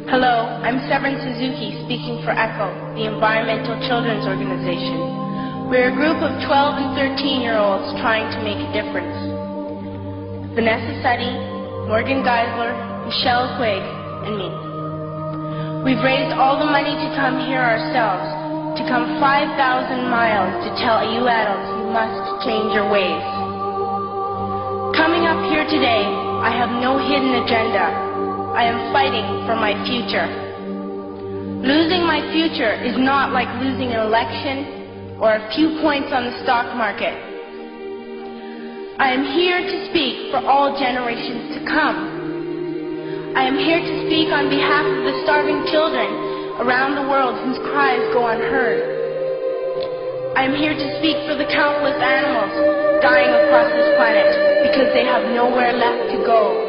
Hello, I'm Severin Suzuki speaking for ECHO, the Environmental Children's Organization. We're a group of 12 and 13-year-olds trying to make a difference. Vanessa Suddy, Morgan Geisler, Michelle Quigg, and me. We've raised all the money to come here ourselves, to come 5,000 miles to tell you adults you must change your ways. Coming up here today, I have no hidden agenda. I am fighting for my future. Losing my future is not like losing an election or a few points on the stock market. I am here to speak for all generations to come. I am here to speak on behalf of the starving children around the world whose cries go unheard. I am here to speak for the countless animals dying across this planet because they have nowhere left to go.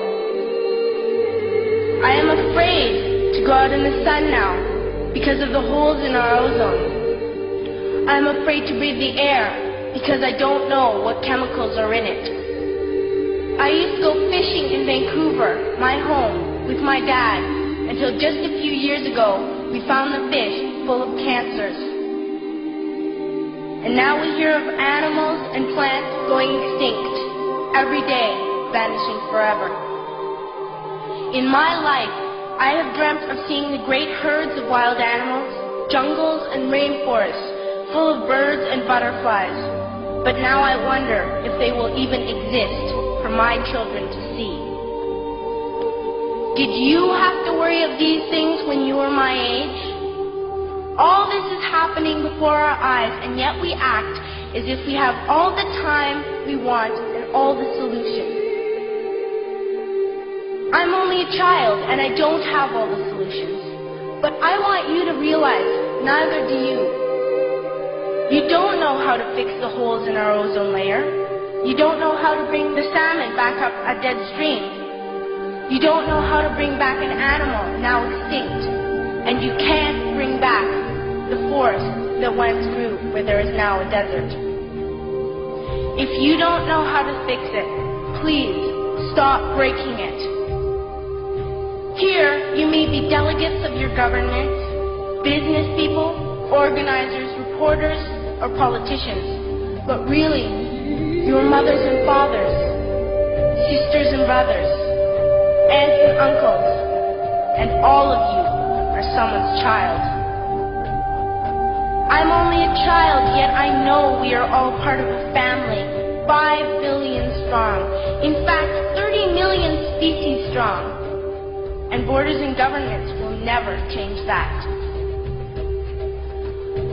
I am afraid to go out in the sun now because of the holes in our ozone. I am afraid to breathe the air because I don't know what chemicals are in it. I used to go fishing in Vancouver, my home, with my dad, until just a few years ago we found the fish full of cancers. And now we hear of animals and plants going extinct, every day vanishing forever. In my life, I have dreamt of seeing the great herds of wild animals, jungles and rainforests full of birds and butterflies. But now I wonder if they will even exist for my children to see. Did you have to worry of these things when you were my age? All this is happening before our eyes, and yet we act as if we have all the time we want and all the solutions. I'm only a child, and I don't have all the solutions. But I want you to realize, neither do you. You don't know how to fix the holes in our ozone layer. You don't know how to bring the salmon back up a dead stream. You don't know how to bring back an animal now extinct. And you can't bring back the forest that once grew where there is now a desert. If you don't know how to fix it, please stop breaking it. Here, you may be delegates of your government, business people, organizers, reporters, or politicians, but really, your mothers and fathers, sisters and brothers, aunts and uncles, and all of you are someone's child. I'm only a child, yet I know we are all part of a family, 5 billion strong, in fact, 30 million species strong. And borders and governments will never change that.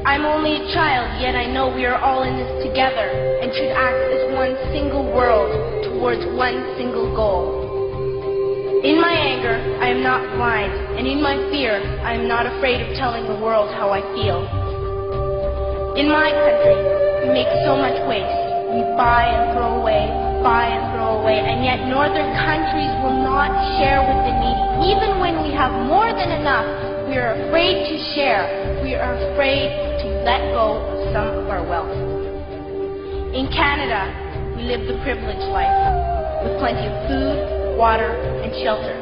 I'm only a child, yet I know we are all in this together and should act as one single world towards one single goal. In my anger, I am not blind, and in my fear, I am not afraid of telling the world how I feel. In my country, we make so much waste. We buy and throw away, and yet northern countries will not share with the needy. Even when we have more than enough, we are afraid to share. We are afraid to let go of some of our wealth. In Canada, we live the privileged life, with plenty of food, water, and shelter.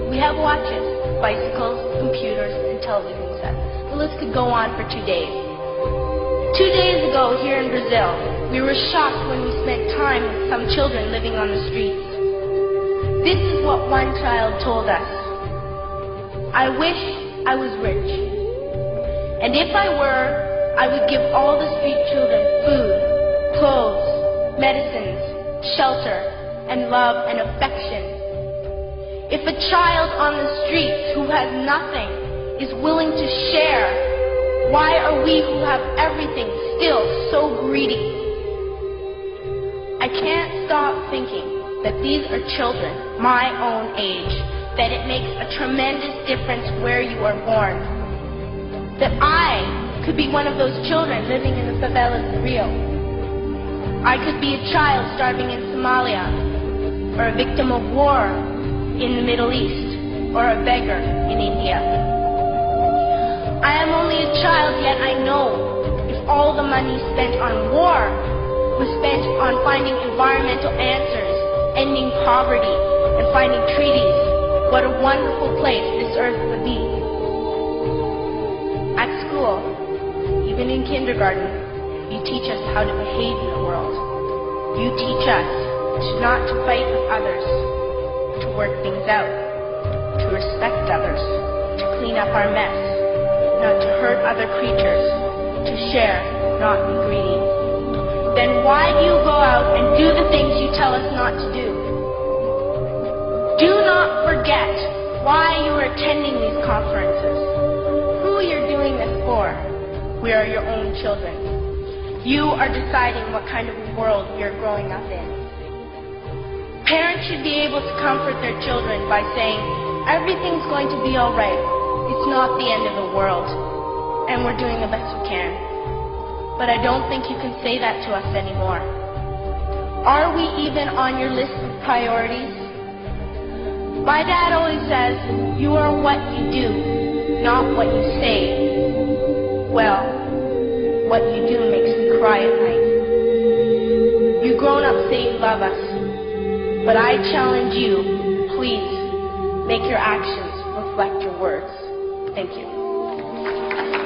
We have watches, bicycles, computers, and television sets. The list could go on for 2 days. 2 days ago, here in Brazil, we were shocked when we spent time with some children living on the streets. This is what one child told us. I wish I was rich. And if I were, I would give all the street children food, clothes, medicines, shelter, and love and affection. If a child on the streets who has nothing is willing to share, why are we who have everything still so greedy? I can't stop thinking that these are children, my own age, that it makes a tremendous difference where you are born. That I could be one of those children living in the favelas of Rio. I could be a child starving in Somalia, or a victim of war in the Middle East, or a beggar in India. I am only a child, yet I know if all the money spent on war was spent on finding environmental answers, ending poverty, and finding treaties, what a wonderful place this earth would be. At school, even in kindergarten, you teach us how to behave in the world. You teach us not to fight with others, to work things out, to respect others, to clean up our mess, not to hurt other creatures, to share, not be greedy. Then why do you go out and do the things you tell us not to do? Do not forget why you are attending these conferences, who you're doing this for. We are your own children. You are deciding what kind of world we are growing up in. Parents should be able to comfort their children by saying, everything's going to be all right. It's not the end of the world, and we're doing the best we can. But I don't think you can say that to us anymore. Are we even on your list of priorities? My dad always says, you are what you do, not what you say. Well, what you do makes me cry at night. You grown-ups say you love us, but I challenge you, please, make your actions reflect your words. Thank you.